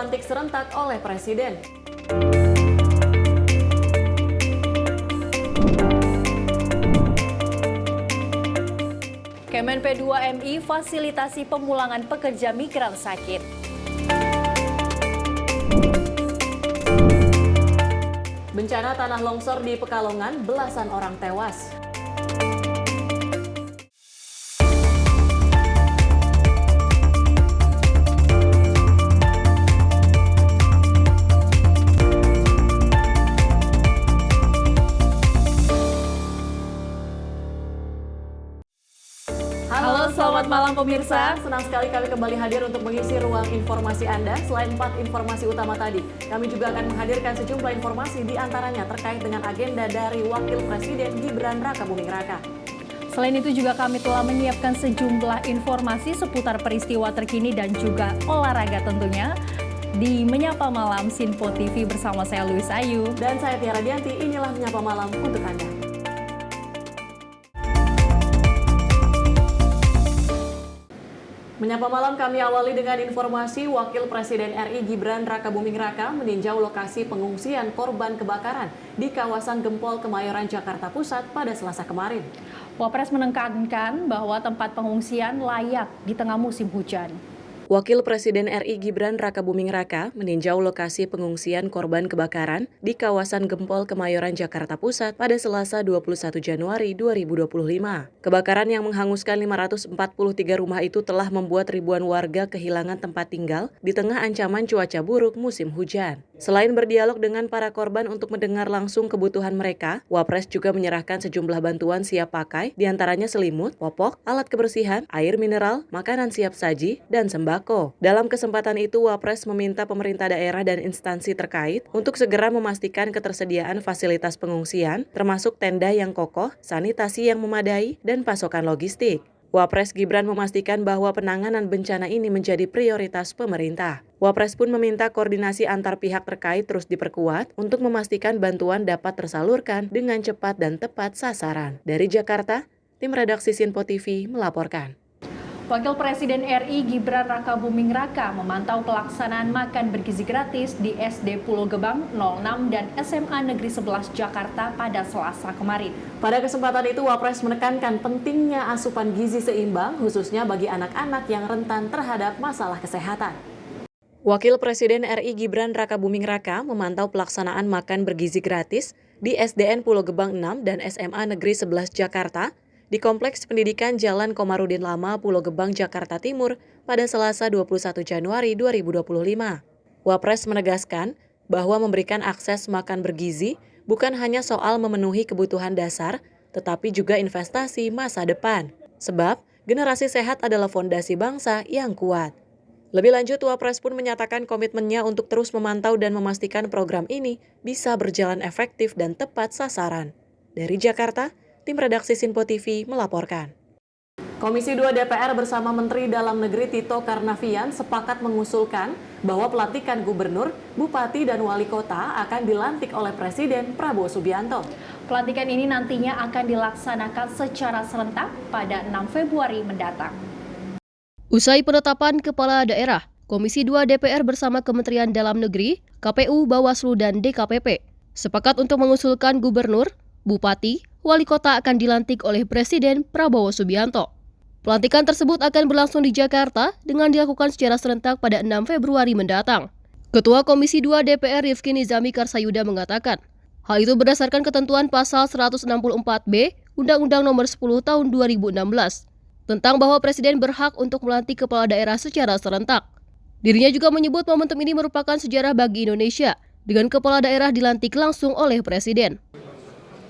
dilantik serentak oleh Presiden. Kemen P2MI fasilitasi pemulangan pekerja migran sakit. Bencana tanah longsor di Pekalongan, belasan orang tewas. Halo, selamat malam pemirsa. Senang sekali kami kembali hadir untuk mengisi ruang informasi Anda. Selain 4 informasi utama tadi, kami juga akan menghadirkan sejumlah informasi di antaranya terkait dengan agenda dari Wakil Presiden Gibran Rakabuming Raka. Selain itu juga kami telah menyiapkan sejumlah informasi seputar peristiwa terkini dan juga olahraga tentunya di Menyapa Malam Sinpo TV bersama saya Luis Ayu. Dan saya Tiara Dianti, inilah Menyapa Malam untuk Anda. Menyapa Malam kami awali dengan informasi Wakil Presiden RI Gibran Rakabuming Raka meninjau lokasi pengungsian korban kebakaran di kawasan Gempol, Kemayoran, Jakarta Pusat pada Selasa kemarin. Wapres menekankan bahwa tempat pengungsian layak di tengah musim hujan. Wakil Presiden RI Gibran Rakabuming Raka meninjau lokasi pengungsian korban kebakaran di kawasan Gempol, Kemayoran, Jakarta Pusat pada Selasa 21 Januari 2025. Kebakaran yang menghanguskan 543 rumah itu telah membuat ribuan warga kehilangan tempat tinggal di tengah ancaman cuaca buruk musim hujan. Selain berdialog dengan para korban untuk mendengar langsung kebutuhan mereka, Wapres juga menyerahkan sejumlah bantuan siap pakai, diantaranya selimut, popok, alat kebersihan, air mineral, makanan siap saji, dan sembako. Dalam kesempatan itu, Wapres meminta pemerintah daerah dan instansi terkait untuk segera memastikan ketersediaan fasilitas pengungsian, termasuk tenda yang kokoh, sanitasi yang memadai, dan pasokan logistik. Wapres Gibran memastikan bahwa penanganan bencana ini menjadi prioritas pemerintah. Wapres pun meminta koordinasi antar pihak terkait terus diperkuat untuk memastikan bantuan dapat tersalurkan dengan cepat dan tepat sasaran. Dari Jakarta, tim redaksi Sinpo TV melaporkan. Wakil Presiden RI Gibran Rakabuming Raka memantau pelaksanaan makan bergizi gratis di SD Pulau Gebang 06 dan SMA Negeri 11 Jakarta pada Selasa kemarin. Pada kesempatan itu, Wapres menekankan pentingnya asupan gizi seimbang, khususnya bagi anak-anak yang rentan terhadap masalah kesehatan. Wakil Presiden RI Gibran Rakabuming Raka memantau pelaksanaan makan bergizi gratis di SDN Pulau Gebang 6 dan SMA Negeri 11 Jakarta di Kompleks Pendidikan Jalan Komarudin Lama, Pulau Gebang, Jakarta Timur pada Selasa 21 Januari 2025. Wapres menegaskan bahwa memberikan akses makan bergizi bukan hanya soal memenuhi kebutuhan dasar, tetapi juga investasi masa depan. Sebab, generasi sehat adalah fondasi bangsa yang kuat. Lebih lanjut, Wapres pun menyatakan komitmennya untuk terus memantau dan memastikan program ini bisa berjalan efektif dan tepat sasaran. Dari Jakarta, tim redaksi Sinpo TV melaporkan. Komisi 2 DPR bersama Menteri Dalam Negeri Tito Karnavian sepakat mengusulkan bahwa pelantikan gubernur, bupati, dan wali kota akan dilantik oleh Presiden Prabowo Subianto. Pelantikan ini nantinya akan dilaksanakan secara serentak pada 6 Februari mendatang. Usai penetapan kepala daerah, Komisi 2 DPR bersama Kementerian Dalam Negeri, KPU, Bawaslu, dan DKPP sepakat untuk mengusulkan gubernur, bupati, wali kota akan dilantik oleh Presiden Prabowo Subianto. Pelantikan tersebut akan berlangsung di Jakarta dengan dilakukan secara serentak pada 6 Februari mendatang. Ketua Komisi 2 DPR Rifki Nizami Karsayuda mengatakan, hal itu berdasarkan ketentuan pasal 164B Undang-Undang Nomor 10 Tahun 2016 tentang bahwa Presiden berhak untuk melantik kepala daerah secara serentak. Dirinya juga menyebut momentum ini merupakan sejarah bagi Indonesia dengan kepala daerah dilantik langsung oleh Presiden.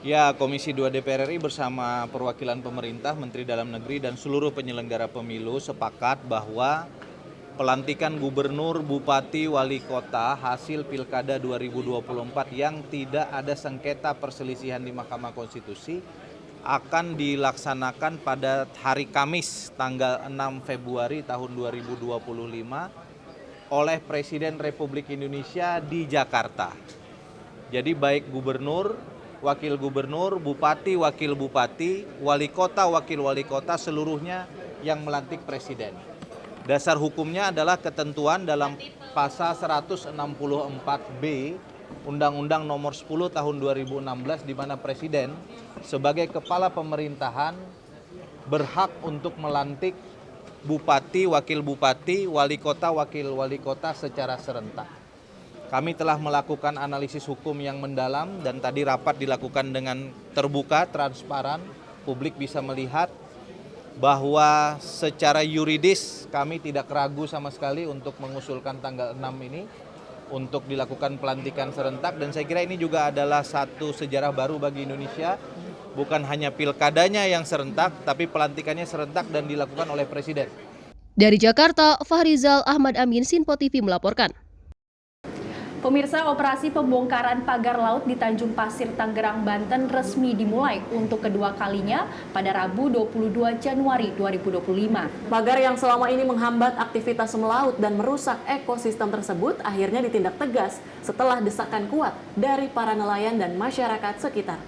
Ya, Komisi 2 DPR RI bersama perwakilan pemerintah, Menteri Dalam Negeri, dan seluruh penyelenggara pemilu sepakat bahwa pelantikan gubernur, bupati, wali kota hasil Pilkada 2024 yang tidak ada sengketa perselisihan di Mahkamah Konstitusi akan dilaksanakan pada hari Kamis tanggal 6 Februari tahun 2025 oleh Presiden Republik Indonesia di Jakarta. Jadi baik gubernur, wakil gubernur, bupati, wakil bupati, wali kota, wakil wali kota, seluruhnya yang melantik presiden. Dasar hukumnya adalah ketentuan dalam pasal 164B Undang-Undang Nomor 10 Tahun 2016 di mana Presiden sebagai kepala pemerintahan berhak untuk melantik bupati, wakil bupati, wali kota, wakil wali kota secara serentak. Kami telah melakukan analisis hukum yang mendalam dan tadi rapat dilakukan dengan terbuka, transparan, publik bisa melihat bahwa secara yuridis kami tidak ragu sama sekali untuk mengusulkan tanggal 6 ini untuk dilakukan pelantikan serentak, dan saya kira ini juga adalah satu sejarah baru bagi Indonesia, bukan hanya pilkadanya yang serentak tapi pelantikannya serentak dan dilakukan oleh Presiden. Dari Jakarta, Fahrizal Ahmad Amin, Sinpo TV melaporkan. Pemirsa, operasi pembongkaran pagar laut di Tanjung Pasir, Tangerang, Banten resmi dimulai untuk kedua kalinya pada Rabu 22 Januari 2025. Pagar yang selama ini menghambat aktivitas melaut dan merusak ekosistem tersebut akhirnya ditindak tegas setelah desakan kuat dari para nelayan dan masyarakat sekitar.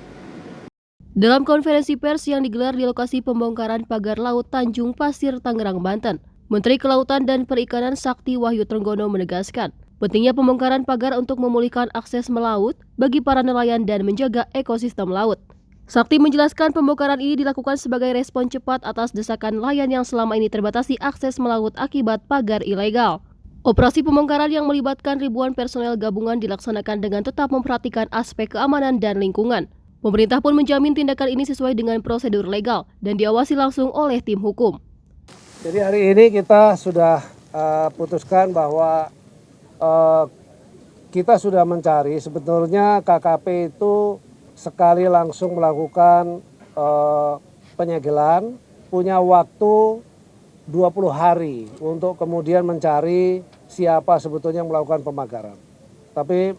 Dalam konferensi pers yang digelar di lokasi pembongkaran pagar laut Tanjung Pasir, Tangerang, Banten, Menteri Kelautan dan Perikanan Sakti Wahyu Trenggono menegaskan pentingnya pembongkaran pagar untuk memulihkan akses melaut bagi para nelayan dan menjaga ekosistem laut. Sakti menjelaskan pembongkaran ini dilakukan sebagai respon cepat atas desakan nelayan yang selama ini terbatasi akses melaut akibat pagar ilegal. Operasi pembongkaran yang melibatkan ribuan personel gabungan dilaksanakan dengan tetap memperhatikan aspek keamanan dan lingkungan. Pemerintah pun menjamin tindakan ini sesuai dengan prosedur legal dan diawasi langsung oleh tim hukum. Jadi hari ini kita sudah putuskan bahwa kita sudah mencari, sebetulnya KKP itu sekali langsung melakukan penyegelan, punya waktu 20 hari untuk kemudian mencari siapa sebetulnya yang melakukan pemagaran. Tapi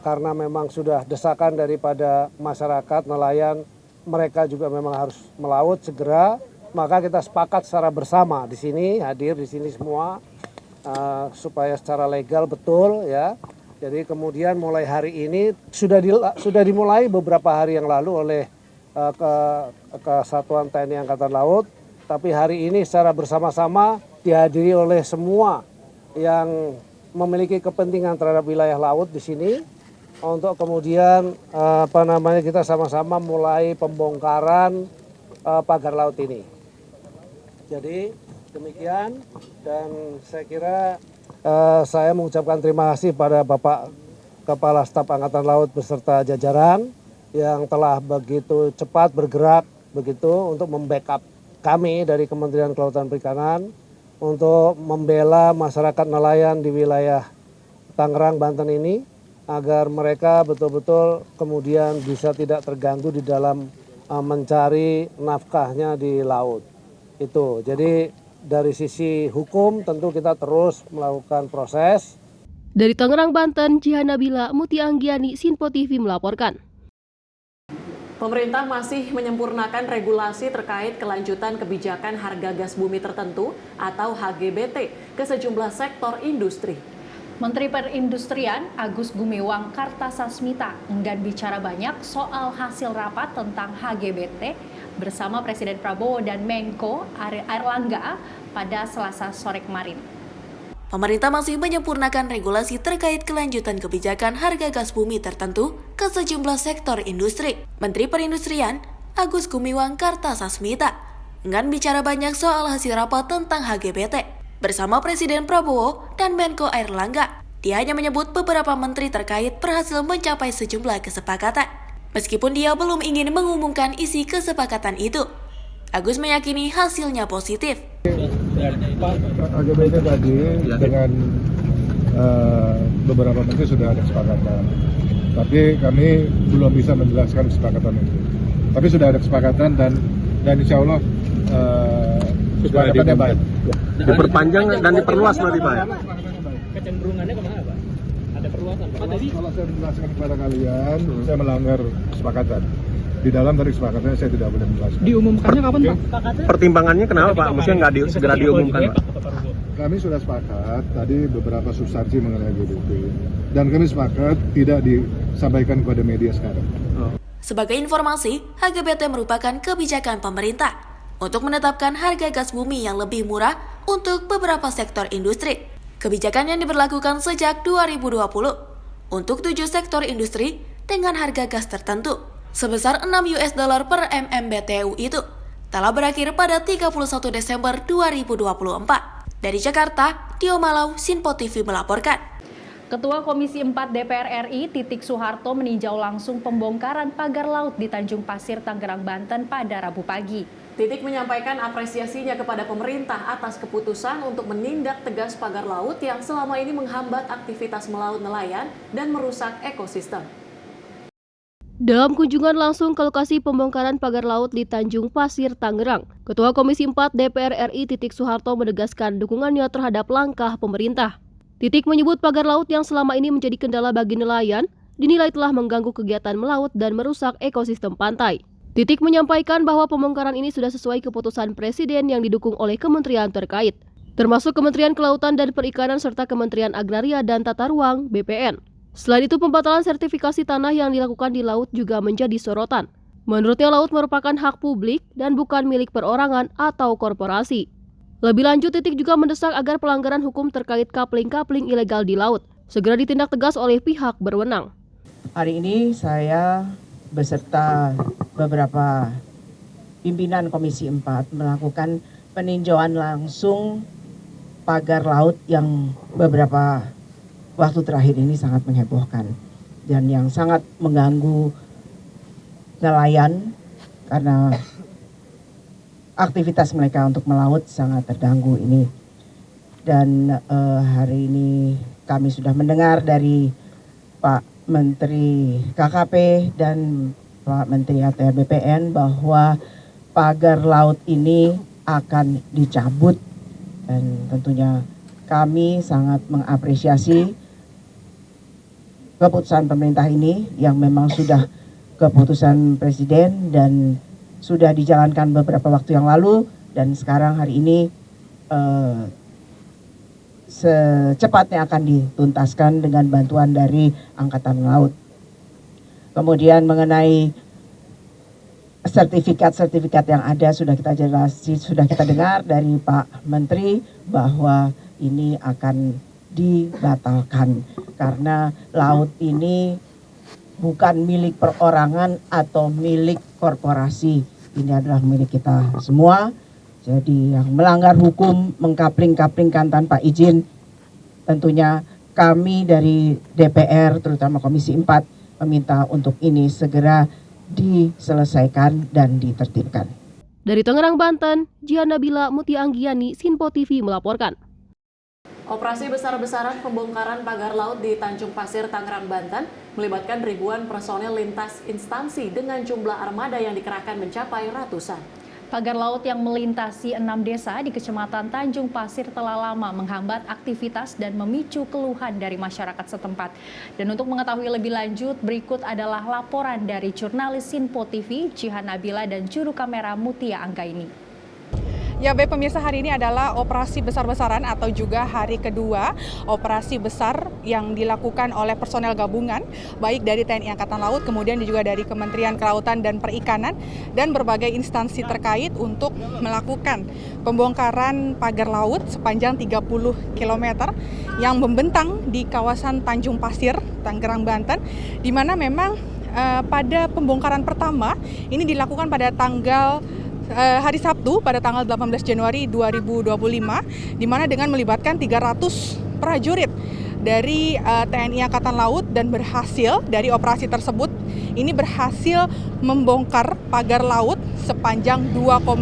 karena memang sudah desakan daripada masyarakat, nelayan, mereka juga memang harus melaut segera, maka kita sepakat secara bersama di sini, hadir di sini semua, supaya secara legal betul ya. Jadi kemudian mulai hari ini sudah dimulai beberapa hari yang lalu oleh Kesatuan TNI Angkatan Laut, tapi hari ini secara bersama-sama dihadiri oleh semua yang memiliki kepentingan terhadap wilayah laut di sini untuk kemudian kita sama-sama mulai pembongkaran pagar laut ini. Jadi demikian, dan saya kira saya mengucapkan terima kasih pada Bapak Kepala Staf Angkatan Laut beserta jajaran yang telah begitu cepat bergerak begitu untuk membackup kami dari Kementerian Kelautan Perikanan untuk membela masyarakat nelayan di wilayah Tangerang, Banten ini agar mereka betul-betul kemudian bisa tidak terganggu di dalam mencari nafkahnya di laut. Itu. Jadi dari sisi hukum tentu kita terus melakukan proses. Dari Tangerang, Banten, Jihan Nabila, Muti Anggiani, Sinpo TV melaporkan. Pemerintah masih menyempurnakan regulasi terkait kelanjutan kebijakan harga gas bumi tertentu atau HGBT ke sejumlah sektor industri. Menteri Perindustrian Agus Gumiwang Kartasasmita enggan bicara banyak soal hasil rapat tentang HGBT bersama Presiden Prabowo dan Menko Airlangga pada Selasa sore kemarin. Pemerintah masih menyempurnakan regulasi terkait kelanjutan kebijakan harga gas bumi tertentu ke sejumlah sektor industri. Menteri Perindustrian Agus Gumiwang Kartasasmita enggan bicara banyak soal hasil rapat tentang HGBT bersama Presiden Prabowo dan Menko Airlangga. Dia hanya menyebut beberapa menteri terkait berhasil mencapai sejumlah kesepakatan. Meskipun dia belum ingin mengumumkan isi kesepakatan itu, Agus meyakini hasilnya positif. HGBT tadi dengan beberapa menteri sudah ada kesepakatan, tapi kami belum bisa menjelaskan kesepakatan itu. Tapi sudah ada kesepakatan dan insya Allah kesepakatannya baik. Diperpanjang dan diperluas berarti Pak? Kecenderungannya kemana Pak? Ada perluasan? Kalau saya menjelaskan kepada kalian, saya melanggar kesepakatan. Di dalam dari kesepakatannya saya tidak boleh menjelaskan. Diumumkannya kapan Pak? Pertimbangannya kenapa Pak? Maksudnya nggak segera diumumkan Pak? Kami sudah sepakat tadi beberapa substansi mengenai HGBT, dan kami sepakat tidak disampaikan kepada media sekarang. Sebagai informasi, HGBT merupakan kebijakan pemerintah untuk menetapkan harga gas bumi yang lebih murah untuk beberapa sektor industri. Kebijakan yang diberlakukan sejak 2020 untuk 7 sektor industri dengan harga gas tertentu sebesar $6 per MMBTU itu telah berakhir pada 31 Desember 2024. Dari Jakarta, Tio Malau, Sinpo TV melaporkan. Ketua Komisi 4 DPR RI Titik Soeharto meninjau langsung pembongkaran pagar laut di Tanjung Pasir, Tangerang, Banten pada Rabu pagi. Titik menyampaikan apresiasinya kepada pemerintah atas keputusan untuk menindak tegas pagar laut yang selama ini menghambat aktivitas melaut nelayan dan merusak ekosistem. Dalam kunjungan langsung ke lokasi pembongkaran pagar laut di Tanjung Pasir, Tangerang, Ketua Komisi 4 DPR RI Titik Soeharto menegaskan dukungannya terhadap langkah pemerintah. Titik menyebut pagar laut yang selama ini menjadi kendala bagi nelayan dinilai telah mengganggu kegiatan melaut dan merusak ekosistem pantai. Titik menyampaikan bahwa pembongkaran ini sudah sesuai keputusan Presiden yang didukung oleh kementerian terkait, termasuk Kementerian Kelautan dan Perikanan serta Kementerian Agraria dan Tata Ruang (BPN). Selain itu, pembatalan sertifikasi tanah yang dilakukan di laut juga menjadi sorotan. Menurutnya, laut merupakan hak publik dan bukan milik perorangan atau korporasi. Lebih lanjut, Titik juga mendesak agar pelanggaran hukum terkait kapling-kapling ilegal di laut segera ditindak tegas oleh pihak berwenang. Hari ini saya beserta beberapa pimpinan Komisi 4 melakukan peninjauan langsung pagar laut yang beberapa waktu terakhir ini sangat menghebohkan dan yang sangat mengganggu nelayan karena aktivitas mereka untuk melaut sangat terganggu ini. Dan hari ini kami sudah mendengar dari Pak Menteri KKP dan Pak Menteri ATR BPN bahwa pagar laut ini akan dicabut, dan tentunya kami sangat mengapresiasi keputusan pemerintah ini yang memang sudah keputusan Presiden dan sudah dijalankan beberapa waktu yang lalu, dan sekarang hari ini secepatnya akan dituntaskan dengan bantuan dari Angkatan Laut. Kemudian mengenai sertifikat yang ada sudah kita dengar dari Pak Menteri bahwa ini akan dibatalkan karena laut ini bukan milik perorangan atau milik korporasi. Ini adalah milik kita semua. Jadi yang melanggar hukum, mengkapling-kaplingkan tanpa izin, tentunya kami dari DPR, terutama Komisi 4, meminta untuk ini segera diselesaikan dan ditertibkan. Dari Tangerang, Banten, Jihan Nabila Mutia Anggiani, Sinpo TV melaporkan. Operasi besar-besaran pembongkaran pagar laut di Tanjung Pasir, Tangerang, Banten melibatkan ribuan personel lintas instansi dengan jumlah armada yang dikerahkan mencapai ratusan. Pagar laut yang melintasi 6 desa di Kecamatan Tanjung Pasir telah lama menghambat aktivitas dan memicu keluhan dari masyarakat setempat. Dan untuk mengetahui lebih lanjut, berikut adalah laporan dari jurnalis Sinpo TV, Jihan Nabila, dan juru kamera Mutia Anggaini. Ya, baik pemirsa, hari ini adalah operasi besar-besaran atau juga hari kedua operasi besar yang dilakukan oleh personel gabungan, baik dari TNI Angkatan Laut, kemudian juga dari Kementerian Kelautan dan Perikanan, dan berbagai instansi terkait untuk melakukan pembongkaran pagar laut sepanjang 30 km yang membentang di kawasan Tanjung Pasir, Tangerang, Banten, di mana memang pada pembongkaran pertama ini dilakukan pada hari Sabtu pada tanggal 18 Januari 2025, di mana dengan melibatkan 300 prajurit dari TNI Angkatan Laut, dan berhasil dari operasi tersebut ini berhasil membongkar pagar laut sepanjang 2,5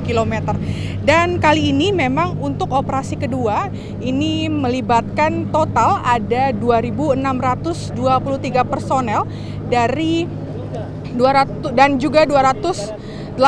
km. Dan kali ini memang untuk operasi kedua ini melibatkan total ada 2.623 personel dari 200 dan juga 281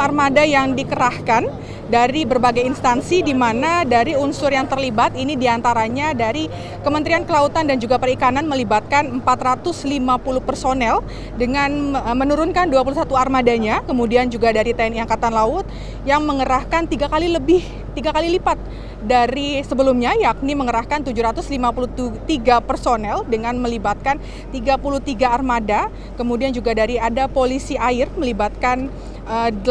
armada yang dikerahkan dari berbagai instansi, di mana dari unsur yang terlibat ini diantaranya dari Kementerian Kelautan dan juga Perikanan melibatkan 450 personel dengan menurunkan 21 armadanya, kemudian juga dari TNI Angkatan Laut yang mengerahkan 3 kali lebih 3 kali lipat dari sebelumnya, yakni mengerahkan 753 personel dengan melibatkan 33 armada, kemudian juga ada polisi air melibatkan 80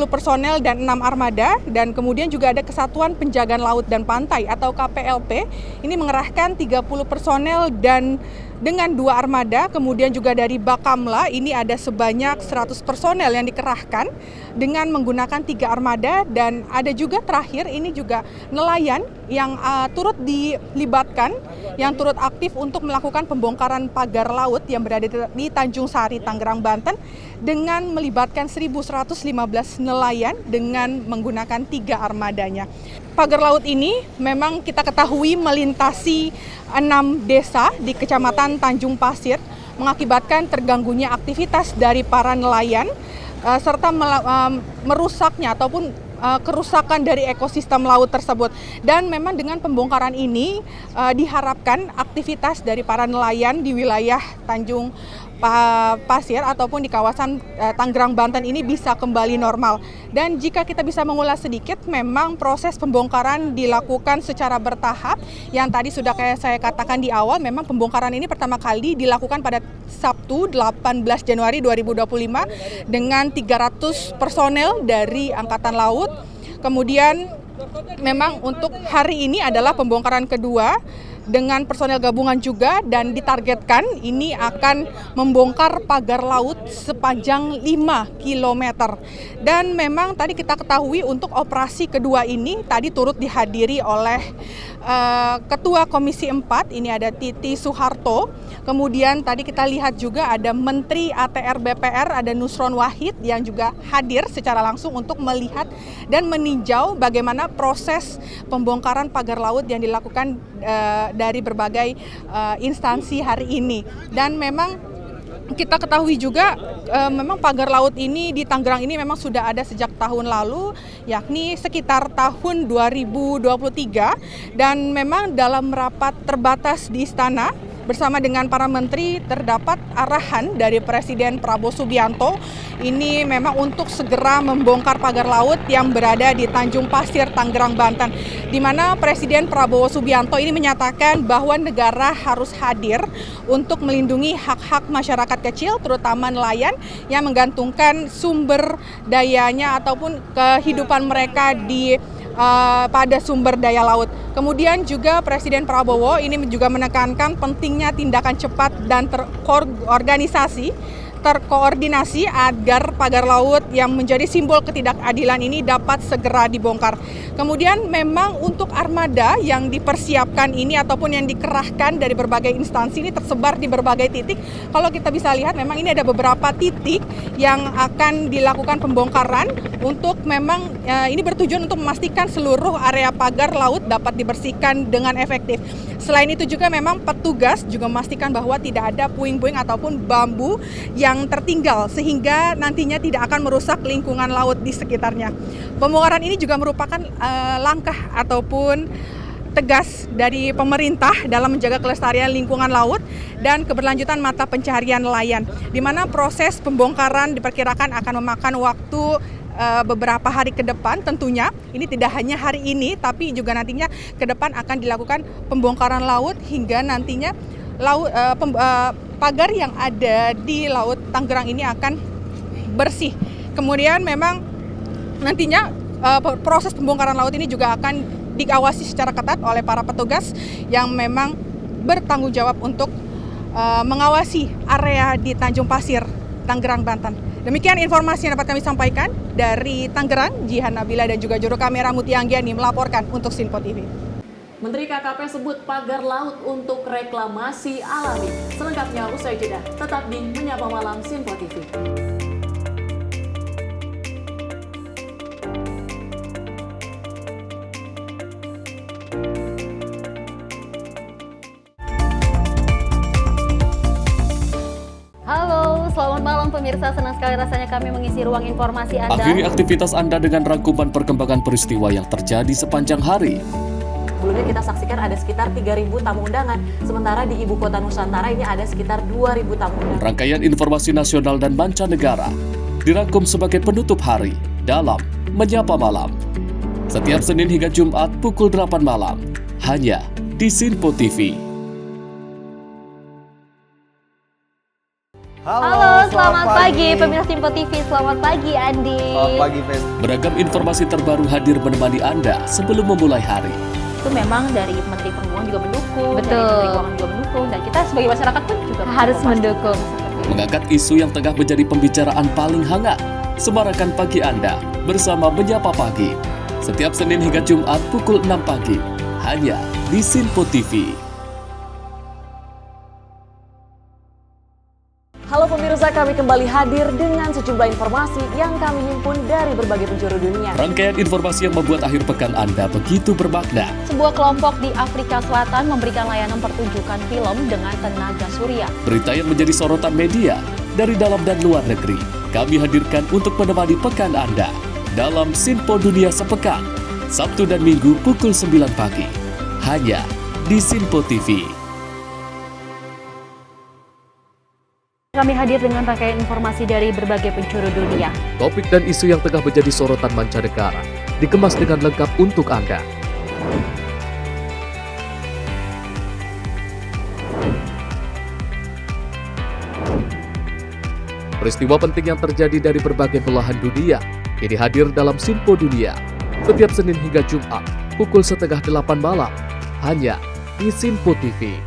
personel dan 6 armada, dan kemudian juga ada Kesatuan Penjagaan Laut dan Pantai atau KPLP, ini mengerahkan 30 personel dan dengan 2 armada, kemudian juga dari Bakamla ini ada sebanyak 100 personel yang dikerahkan dengan menggunakan 3 armada, dan ada juga terakhir ini juga nelayan yang turut dilibatkan, yang turut aktif untuk melakukan pembongkaran pagar laut yang berada di Tanjung Sari, Tangerang, Banten dengan melibatkan 1.115 nelayan dengan menggunakan 3 armadanya. Pagar laut ini memang kita ketahui melintasi 6 desa di Kecamatan Tanjung Pasir, mengakibatkan terganggunya aktivitas dari para nelayan serta merusaknya ataupun kerusakan dari ekosistem laut tersebut. Dan memang dengan pembongkaran ini diharapkan aktivitas dari para nelayan di wilayah Tanjung Pasir ataupun di kawasan Tangerang, Banten ini bisa kembali normal. Dan jika kita bisa mengulas sedikit, memang proses pembongkaran dilakukan secara bertahap. Yang tadi sudah kayak saya katakan di awal, memang pembongkaran ini pertama kali dilakukan pada Sabtu 18 Januari 2025 dengan 300 personel dari Angkatan Laut. Kemudian memang untuk hari ini adalah pembongkaran kedua dengan personel gabungan juga, dan ditargetkan ini akan membongkar pagar laut sepanjang 5 km. Dan memang tadi kita ketahui untuk operasi kedua ini tadi turut dihadiri oleh Ketua Komisi 4, ini ada Titi Soeharto. Kemudian tadi kita lihat juga ada Menteri ATR BPR, ada Nusron Wahid yang juga hadir secara langsung untuk melihat dan meninjau bagaimana proses pembongkaran pagar laut yang dilakukan dari berbagai instansi hari ini. Dan memang kita ketahui juga memang pagar laut ini di Tangerang ini memang sudah ada sejak tahun lalu, yakni sekitar tahun 2023, dan memang dalam rapat terbatas di Istana bersama dengan para menteri terdapat arahan dari Presiden Prabowo Subianto ini memang untuk segera membongkar pagar laut yang berada di Tanjung Pasir, Tangerang, Banten, di mana Presiden Prabowo Subianto ini menyatakan bahwa negara harus hadir untuk melindungi hak-hak masyarakat kecil, terutama nelayan yang menggantungkan sumber dayanya ataupun kehidupan mereka pada sumber daya laut. Kemudian juga Presiden Prabowo ini juga menekankan pentingnya tindakan cepat dan terkoordinasi agar pagar laut yang menjadi simbol ketidakadilan ini dapat segera dibongkar. Kemudian memang untuk armada yang dipersiapkan ini ataupun yang dikerahkan dari berbagai instansi ini tersebar di berbagai titik. Kalau kita bisa lihat memang ini ada beberapa titik yang akan dilakukan pembongkaran untuk memang ini bertujuan untuk memastikan seluruh area pagar laut dapat dibersihkan dengan efektif. Selain itu juga memang petugas juga memastikan bahwa tidak ada puing-puing ataupun bambu yang tertinggal sehingga nantinya tidak akan merusak lingkungan laut di sekitarnya. Pembongkaran ini juga merupakan langkah ataupun tegas dari pemerintah dalam menjaga kelestarian lingkungan laut dan keberlanjutan mata pencaharian nelayan, di mana proses pembongkaran diperkirakan akan memakan waktu beberapa hari ke depan. Tentunya ini tidak hanya hari ini, tapi juga nantinya ke depan akan dilakukan pembongkaran laut hingga nantinya pagar yang ada di Laut Tangerang ini akan bersih. Kemudian memang nantinya proses pembongkaran laut ini juga akan diawasi secara ketat oleh para petugas yang memang bertanggung jawab untuk mengawasi area di Tanjung Pasir, Tangerang, Banten. Demikian informasi yang dapat kami sampaikan dari Tangerang. Jihan Nabila dan juga juru kamera Muti Anggiani melaporkan untuk Sinpo TV. Menteri KKP sebut pagar laut untuk reklamasi alami. Selengkapnya usai jeda. Tetap di Menyapa Malam Sinpo TV. Selamat malam pemirsa, senang sekali rasanya kami mengisi ruang informasi Anda. Akhiri aktivitas Anda dengan rangkuman perkembangan peristiwa yang terjadi sepanjang hari. Sebelumnya kita saksikan ada sekitar 3.000 tamu undangan, sementara di Ibu Kota Nusantara ini ada sekitar 2.000 tamu undangan. Rangkaian informasi nasional dan mancanegara dirangkum sebagai penutup hari dalam Menyapa Malam. Setiap Senin hingga Jumat pukul 8 malam, hanya di Sinpo TV. Halo, selamat pagi pemirsa Sinpo TV. Selamat pagi Andi. Selamat pagi, Fen. Beragam informasi terbaru hadir menemani Anda sebelum memulai hari. Itu memang dari Menteri Perhubungan juga mendukung, Betul. dari Menteri Keuangan juga mendukung, dan kita sebagai masyarakat pun juga Harus mendukung. Mengangkat isu yang tengah menjadi pembicaraan paling hangat. Semarakan pagi Anda bersama Menyapa Pagi. Setiap Senin hingga Jumat pukul 6 pagi, hanya di Sinpo TV. Halo pemirsa, kami kembali hadir dengan sejumlah informasi yang kami himpun dari berbagai penjuru dunia. Rangkaian informasi yang membuat akhir pekan Anda begitu bermakna. Sebuah kelompok di Afrika Selatan memberikan layanan pertunjukan film dengan tenaga surya. Berita yang menjadi sorotan media dari dalam dan luar negeri, kami hadirkan untuk menemani pekan Anda dalam Sinpo Dunia Sepekan, Sabtu dan Minggu pukul 9 pagi, hanya di Sinpo TV. Kami hadir dengan rangkaian informasi dari berbagai penjuru dunia. Topik dan isu yang tengah menjadi sorotan mancanegara dikemas dengan lengkap untuk Anda. Peristiwa penting yang terjadi dari berbagai belahan dunia kini hadir dalam Sinpo Dunia. Setiap Senin hingga Jumat pukul 7:30 malam, hanya di Sinpo TV.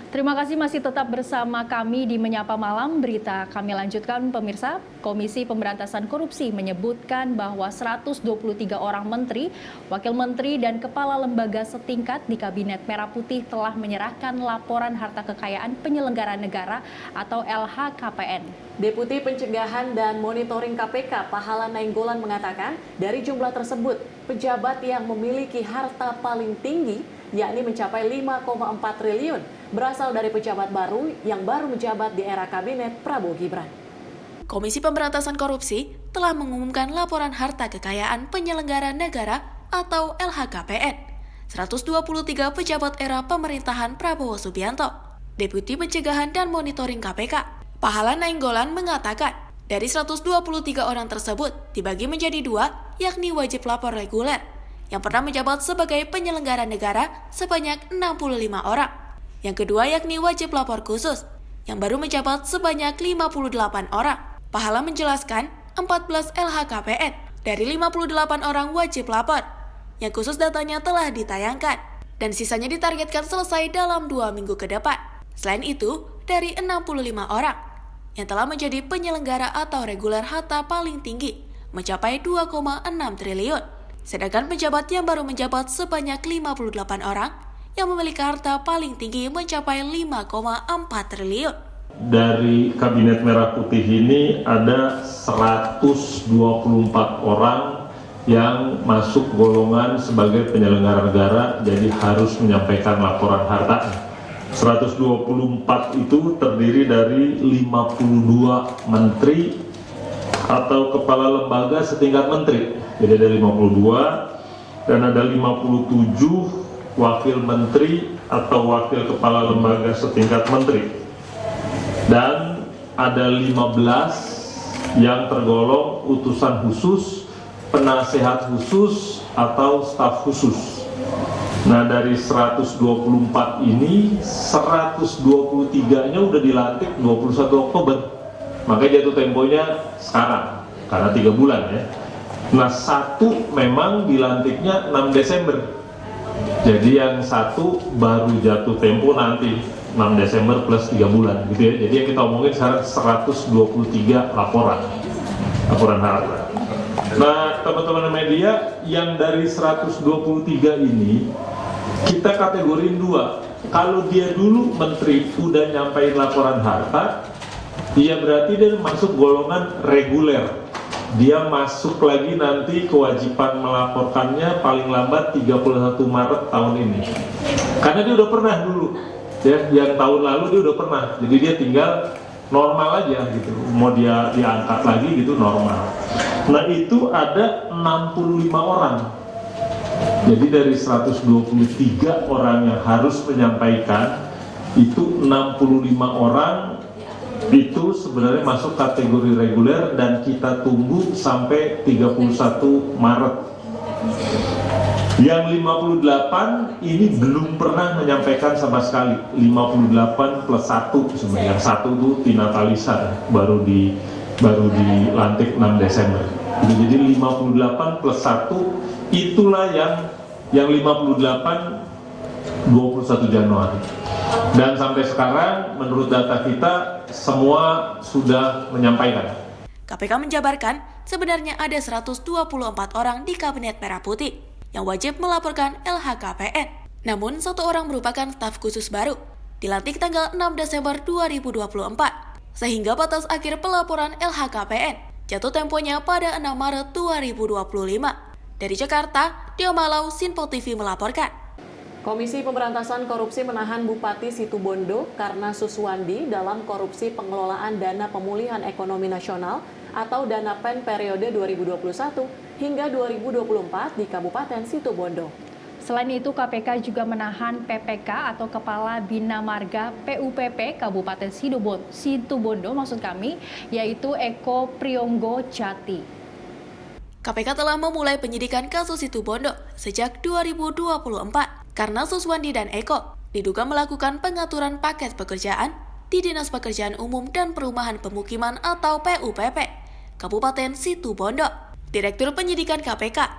Terima kasih masih tetap bersama kami di Menyapa Malam. Berita kami lanjutkan pemirsa. Komisi Pemberantasan Korupsi menyebutkan bahwa 123 orang menteri, wakil menteri dan kepala lembaga setingkat di Kabinet Merah Putih telah menyerahkan laporan harta kekayaan penyelenggara negara atau LHKPN. Deputi Pencegahan dan Monitoring KPK Pahala Nainggolan mengatakan dari jumlah tersebut, pejabat yang memiliki harta paling tinggi yakni mencapai 5,4 triliun berasal dari pejabat baru yang baru menjabat di era Kabinet Prabowo Gibran. Komisi Pemberantasan Korupsi telah mengumumkan laporan harta kekayaan penyelenggara negara atau LHKPN. 123 pejabat era pemerintahan Prabowo Subianto. Deputi Pencegahan dan Monitoring KPK, Pahala Nainggolan mengatakan, dari 123 orang tersebut dibagi menjadi 2, yakni wajib lapor reguler, yang pernah menjabat sebagai penyelenggara negara sebanyak 65 orang. Yang kedua yakni wajib lapor khusus, yang baru menjabat sebanyak 58 orang. Pahala menjelaskan 14 LHKPN dari 58 orang wajib lapor, yang khusus datanya telah ditayangkan, dan sisanya ditargetkan selesai dalam 2 minggu ke depan. Selain itu, dari 65 orang yang telah menjadi penyelenggara atau reguler harta paling tinggi, mencapai 2,6 triliun. Sedangkan pejabat yang baru menjabat sebanyak 58 orang yang memiliki harta paling tinggi mencapai 5,4 triliun. Dari Kabinet Merah Putih ini ada 124 orang yang masuk golongan sebagai penyelenggara negara, jadi harus menyampaikan laporan hartanya. 124 itu terdiri dari 52 menteri atau kepala lembaga setingkat menteri. Jadi ada 52 dan ada 57 wakil menteri atau wakil kepala lembaga setingkat menteri. Dan ada 15 yang tergolong utusan khusus, penasehat khusus atau staf khusus. Nah, dari 124 ini 123-nya udah dilantik 21 Oktober. Makanya jatuh temponya sekarang karena 3 bulan ya. Nah, satu memang dilantiknya 6 Desember. Jadi yang satu baru jatuh tempo nanti 6 Desember plus 3 bulan gitu ya. Jadi yang kita omongin sekarang 123 laporan harta. Nah, teman-teman media, yang dari 123 ini kita kategorin 2. Kalau dia dulu menteri udah nyampein laporan harta, ya berarti dia masuk golongan reguler. Dia masuk lagi nanti kewajiban melaporkannya paling lambat 31 Maret tahun ini. Karena dia udah pernah dulu, ya, yang tahun lalu dia udah pernah. Jadi dia tinggal normal aja gitu. Mau dia diangkat lagi gitu normal. Nah, itu ada 65 orang. Jadi dari 123 orang yang harus menyampaikan, itu 65 orang itu sebenarnya masuk kategori reguler dan kita tunggu sampai 31 Maret. Yang 58 ini belum pernah menyampaikan sama sekali. 58 plus 1 sebenarnya. Yang 1 itu Tina Talisa baru dilantik 6 Desember. Jadi 58 plus 1 itulah yang 58 21 Januari. Dan sampai sekarang menurut data kita semua sudah menyampaikan. KPK menjabarkan sebenarnya ada 124 orang di Kabinet Merah Putih yang wajib melaporkan LHKPN. Namun satu orang merupakan staf khusus baru, dilantik tanggal 6 Desember 2024, sehingga batas akhir pelaporan LHKPN jatuh temponya pada 6 Maret 2025. Dari Jakarta, Dio Malau, Sinpo TV melaporkan. Komisi Pemberantasan Korupsi menahan Bupati Situbondo karena Suswandi dalam korupsi pengelolaan Dana Pemulihan Ekonomi Nasional atau Dana PEN periode 2021 hingga 2024 di Kabupaten Situbondo. Selain itu, KPK juga menahan PPK atau Kepala Bina Marga PUPP Kabupaten Situbondo, yaitu Eko Priyonggo Jati. KPK telah memulai penyidikan kasus Situbondo sejak 2024 karena Suswandi dan Eko diduga melakukan pengaturan paket pekerjaan di Dinas Pekerjaan Umum dan Perumahan Pemukiman atau PUPP Kabupaten Situbondo. Direktur Penyidikan KPK,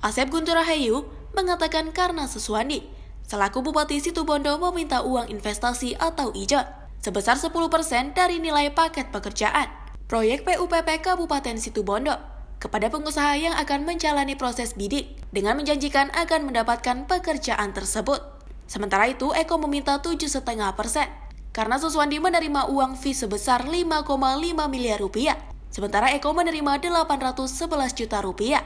Asep Guntur Rahayu, mengatakan karena Suswandi selaku Bupati Situbondo meminta uang investasi atau ijon sebesar 10% dari nilai paket pekerjaan proyek PUPP Kabupaten Situbondo kepada pengusaha yang akan menjalani proses bidik dengan menjanjikan akan mendapatkan pekerjaan tersebut. Sementara itu, Eko meminta 7,5% karena Suswandi menerima uang fee sebesar 5,5 miliar rupiah, sementara Eko menerima 811 juta rupiah.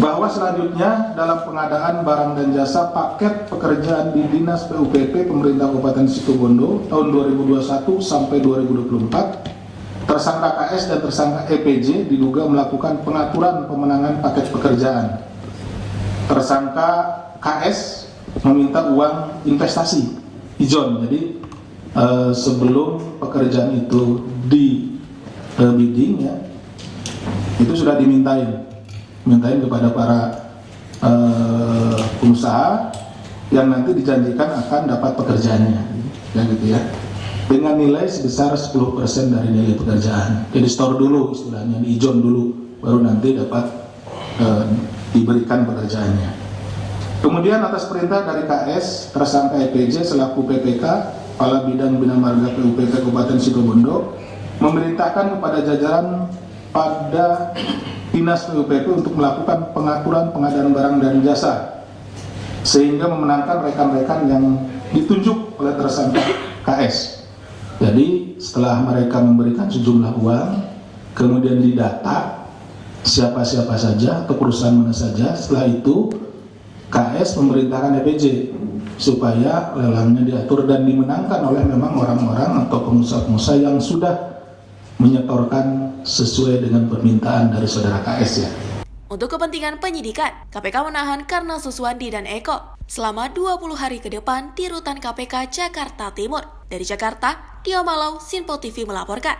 Bahwa selanjutnya dalam pengadaan barang dan jasa paket pekerjaan di Dinas PUPP Pemerintah Kabupaten Situbondo tahun 2021 sampai 2024, tersangka KS dan tersangka EPJ diduga melakukan pengaturan pemenangan paket pekerjaan. Tersangka KS meminta uang investasi, ijon. Jadi sebelum pekerjaan itu di bidding ya, itu sudah dimintain kepada para pengusaha yang nanti dijanjikan akan dapat pekerjaannya, ya gitu ya. Dengan nilai sebesar 10% dari nilai pekerjaan. Jadi store dulu istilahnya, diijon dulu, baru nanti dapat diberikan pekerjaannya. Kemudian atas perintah dari KS, tersangka EPJ selaku PPK, Kepala Bidang Bina Marga PUPP Kabupaten Situbondo, memerintahkan kepada jajaran pada Dinas PUPP untuk melakukan pengaturan pengadaan barang dan jasa, sehingga memenangkan rekan-rekan yang ditunjuk oleh tersangka KS. Jadi setelah mereka memberikan sejumlah uang, kemudian didata siapa-siapa saja atau perusahaan mana saja, setelah itu KS memerintahkan EPJ supaya lelangnya diatur dan dimenangkan oleh memang orang-orang atau pengusaha-pengusaha yang sudah menyetorkan sesuai dengan permintaan dari saudara KS ya. Untuk kepentingan penyidikan, KPK menahan karena Suswandi dan Eko selama 20 hari ke depan di Rutan KPK Jakarta Timur. Dari Jakarta, Dio Malau, Sinpo TV melaporkan.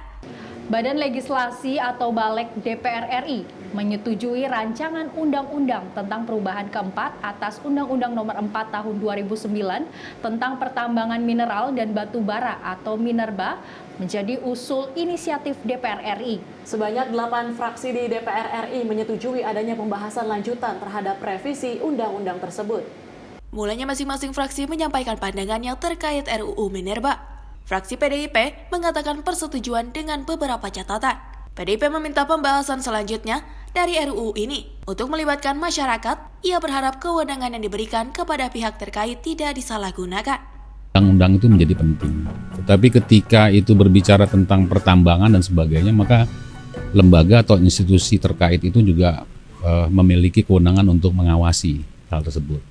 Badan Legislasi atau Balek DPR RI menyetujui rancangan undang-undang tentang perubahan keempat atas Undang-Undang Nomor 4 Tahun 2009 tentang pertambangan mineral dan batu bara atau Minerba menjadi usul inisiatif DPR RI. Sebanyak 8 fraksi di DPR RI menyetujui adanya pembahasan lanjutan terhadap revisi undang-undang tersebut. Mulanya masing-masing fraksi menyampaikan pandangannya terkait RUU Minerba. Fraksi PDIP mengatakan persetujuan dengan beberapa catatan. PDIP meminta pembahasan selanjutnya dari RUU ini untuk melibatkan masyarakat. Ia berharap kewenangan yang diberikan kepada pihak terkait tidak disalahgunakan. Undang-undang itu menjadi penting. Tetapi ketika itu berbicara tentang pertambangan dan sebagainya, maka lembaga atau institusi terkait itu juga memiliki kewenangan untuk mengawasi hal tersebut.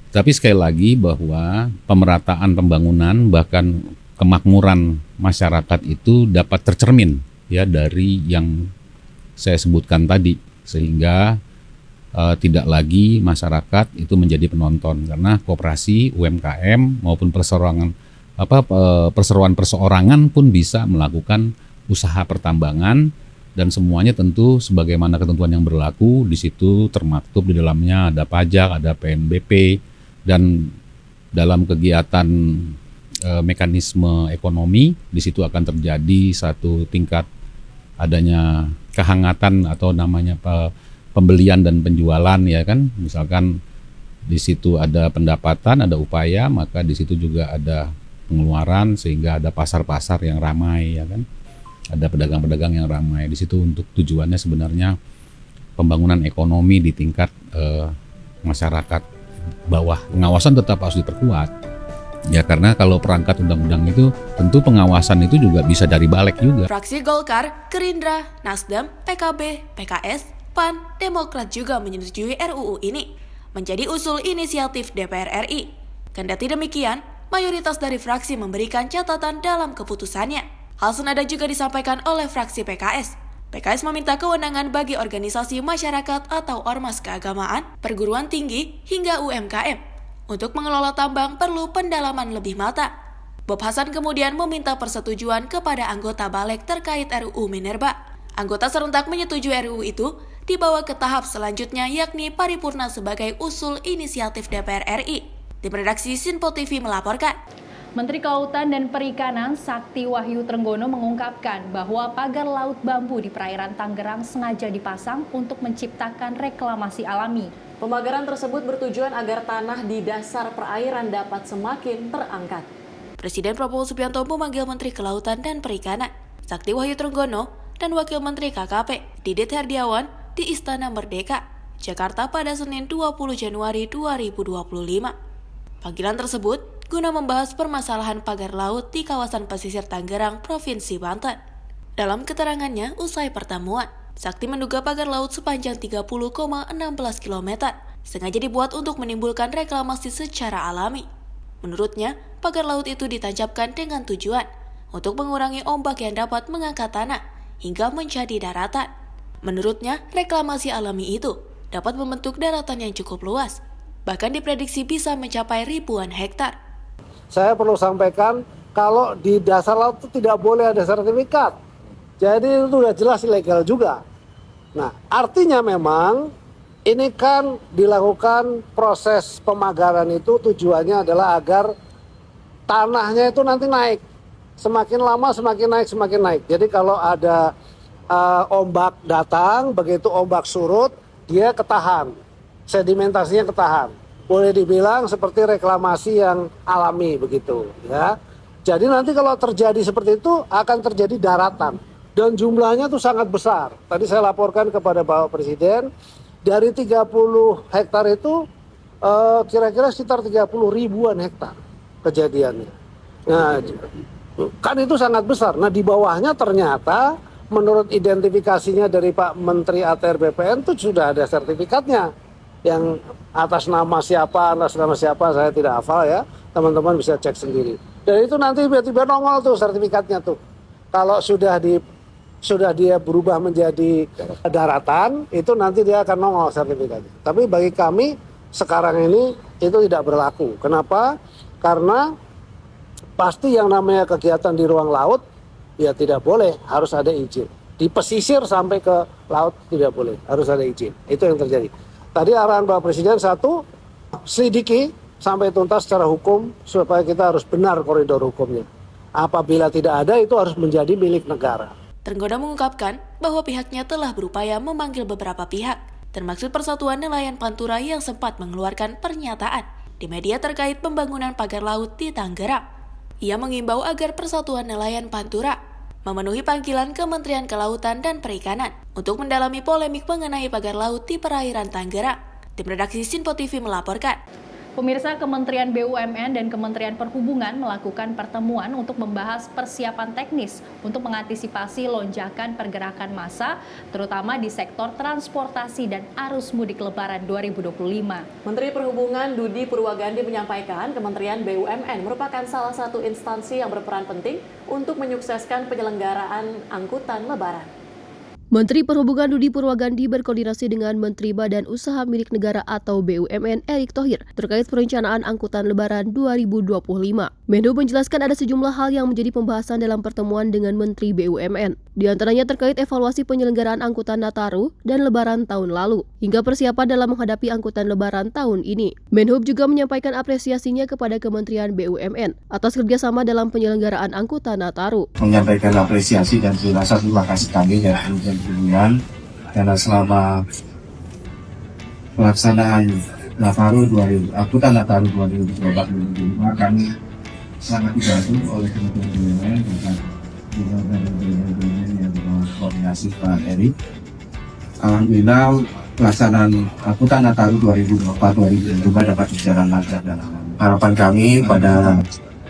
Tapi sekali lagi bahwa pemerataan pembangunan bahkan kemakmuran masyarakat itu dapat tercermin ya dari yang saya sebutkan tadi, sehingga tidak lagi masyarakat itu menjadi penonton, karena koperasi, UMKM maupun perseroan perseroan perseorangan pun bisa melakukan usaha pertambangan, dan semuanya tentu sebagaimana ketentuan yang berlaku. Di situ termaktub di dalamnya ada pajak, ada PNBP, dan dalam kegiatan mekanisme ekonomi di situ akan terjadi satu tingkat adanya kehangatan atau namanya pembelian dan penjualan, ya kan. Misalkan di situ ada pendapatan, ada upaya, maka di situ juga ada pengeluaran, sehingga ada pasar-pasar yang ramai, ya kan. Ada pedagang-pedagang yang ramai. Di situ untuk tujuannya sebenarnya pembangunan ekonomi di tingkat masyarakat bawah. Pengawasan tetap harus diperkuat. Ya, karena kalau perangkat undang-undang itu tentu pengawasan itu juga bisa dari balik juga. Fraksi Golkar, Gerindra, Nasdem, PKB, PKS, PAN, Demokrat juga menyetujui RUU ini menjadi usul inisiatif DPR RI. Kendati demikian, mayoritas dari fraksi memberikan catatan dalam keputusannya. Hal senada juga disampaikan oleh fraksi PKS. PKS meminta kewenangan bagi organisasi masyarakat atau ormas keagamaan, perguruan tinggi, hingga UMKM. Untuk mengelola tambang perlu pendalaman lebih matang. Bob Hasan kemudian meminta persetujuan kepada anggota Balik terkait RUU Minerba. Anggota serentak menyetujui RUU itu dibawa ke tahap selanjutnya, yakni paripurna sebagai usul inisiatif DPR RI. Tim redaksi Sinpo TV melaporkan. Menteri Kelautan dan Perikanan Sakti Wahyu Trenggono mengungkapkan bahwa pagar laut bambu di perairan Tangerang sengaja dipasang untuk menciptakan reklamasi alami. Pemagaran tersebut bertujuan agar tanah di dasar perairan dapat semakin terangkat. Presiden Prabowo Subianto memanggil Menteri Kelautan dan Perikanan Sakti Wahyu Trenggono dan Wakil Menteri KKP Didit Herdiawan di Istana Merdeka, Jakarta pada Senin 20 Januari 2025. Panggilan tersebut guna membahas permasalahan pagar laut di kawasan pesisir Tangerang, Provinsi Banten. Dalam keterangannya usai pertemuan, Sakti menduga pagar laut sepanjang 30,16 km sengaja dibuat untuk menimbulkan reklamasi secara alami. Menurutnya, pagar laut itu ditancapkan dengan tujuan untuk mengurangi ombak yang dapat mengangkat tanah hingga menjadi daratan. Menurutnya, reklamasi alami itu dapat membentuk daratan yang cukup luas, bahkan diprediksi bisa mencapai ribuan hektar. Saya perlu sampaikan, kalau di dasar laut itu tidak boleh ada sertifikat. Jadi itu sudah jelas ilegal juga. Nah, artinya memang ini kan dilakukan proses pemagaran itu tujuannya adalah agar tanahnya itu nanti naik. Semakin lama semakin naik, semakin naik. Jadi kalau ada ombak datang, begitu ombak surut, dia ketahan. Sedimentasinya ketahan. Boleh dibilang seperti reklamasi yang alami begitu, ya. Jadi nanti kalau terjadi seperti itu akan terjadi daratan. Dan jumlahnya tuh sangat besar. Tadi saya laporkan kepada Bapak Presiden, dari 30 hektar itu kira-kira sekitar 30 ribuan hektar kejadiannya. Nah, kan itu sangat besar. Nah, di bawahnya ternyata menurut identifikasinya dari Pak Menteri ATR BPN itu sudah ada sertifikatnya. Yang atas nama siapa saya tidak hafal ya. Teman-teman bisa cek sendiri. Dan itu nanti tiba-tiba nongol tuh sertifikatnya tuh. Kalau sudah dia berubah menjadi daratan, itu nanti dia akan nongol sertifikatnya. Tapi bagi kami sekarang ini itu tidak berlaku. Kenapa? Karena pasti yang namanya kegiatan di ruang laut ya tidak boleh, harus ada izin. Di pesisir sampai ke laut tidak boleh, harus ada izin. Itu yang terjadi. Tadi arahan Bapak Presiden satu, selidiki sampai tuntas secara hukum supaya kita harus benar koridor hukumnya. Apabila tidak ada, itu harus menjadi milik negara. Trenggono mengungkapkan bahwa pihaknya telah berupaya memanggil beberapa pihak, termasuk Persatuan Nelayan Pantura yang sempat mengeluarkan pernyataan di media terkait pembangunan pagar laut di Tangerang. Ia mengimbau agar Persatuan Nelayan Pantura memenuhi panggilan Kementerian Kelautan dan Perikanan untuk mendalami polemik mengenai pagar laut di perairan Tangerang. Tim redaksi Sinpo TV melaporkan. Pemirsa, Kementerian BUMN dan Kementerian Perhubungan melakukan pertemuan untuk membahas persiapan teknis untuk mengantisipasi lonjakan pergerakan massa, terutama di sektor transportasi dan arus mudik Lebaran 2025. Menteri Perhubungan Dudi Purwagandi menyampaikan Kementerian BUMN merupakan salah satu instansi yang berperan penting untuk menyukseskan penyelenggaraan angkutan Lebaran. Menteri Perhubungan Dudi Purwagandi berkoordinasi dengan Menteri Badan Usaha Milik Negara atau BUMN Erick Thohir terkait perencanaan angkutan Lebaran 2025. Menhub menjelaskan ada sejumlah hal yang menjadi pembahasan dalam pertemuan dengan Menteri BUMN. Di antaranya terkait evaluasi penyelenggaraan angkutan Nataru dan Lebaran tahun lalu, hingga persiapan dalam menghadapi angkutan Lebaran tahun ini. Menhub juga menyampaikan apresiasinya kepada Kementerian BUMN atas kerjasama dalam penyelenggaraan angkutan Nataru. Menyampaikan apresiasi dan terima kasih kami ya Kementerian Perhubungan karena selama pelaksanaan angkutan Nataru 2024 kami sangat dibantu oleh Kementerian BUMN dan juga dari BUMN yang berkoordinasi Pak Eri. Alhamdulillah pelaksanaan angkutan Nataru 2024-2025 dapat berjalan lancar dan aman. Harapan kami pada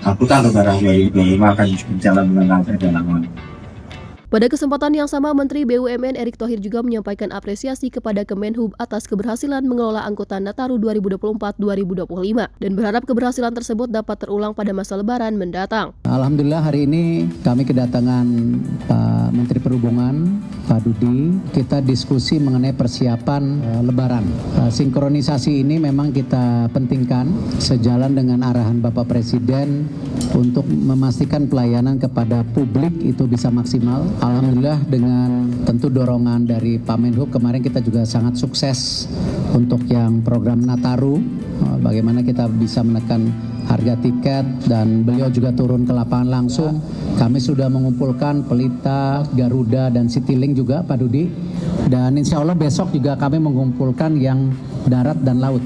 angkutan Lebaran 2025 akan berjalan dengan lancar dan aman. Pada kesempatan yang sama, Menteri BUMN Erick Thohir juga menyampaikan apresiasi kepada Kemenhub atas keberhasilan mengelola angkutan Nataru 2024-2025 dan berharap keberhasilan tersebut dapat terulang pada masa Lebaran mendatang. Alhamdulillah hari ini kami kedatangan Pak Menteri Perhubungan, Pak Dudi. Kita diskusi mengenai persiapan Lebaran. Sinkronisasi ini memang kita pentingkan sejalan dengan arahan Bapak Presiden untuk memastikan pelayanan kepada publik itu bisa maksimal. Alhamdulillah dengan tentu dorongan dari Pak Menhub kemarin kita juga sangat sukses untuk yang program Nataru, bagaimana kita bisa menekan harga tiket dan beliau juga turun ke lapangan langsung. Kami sudah mengumpulkan Pelita, Garuda dan Citylink juga Pak Dudi, dan insya Allah besok juga kami mengumpulkan yang darat dan laut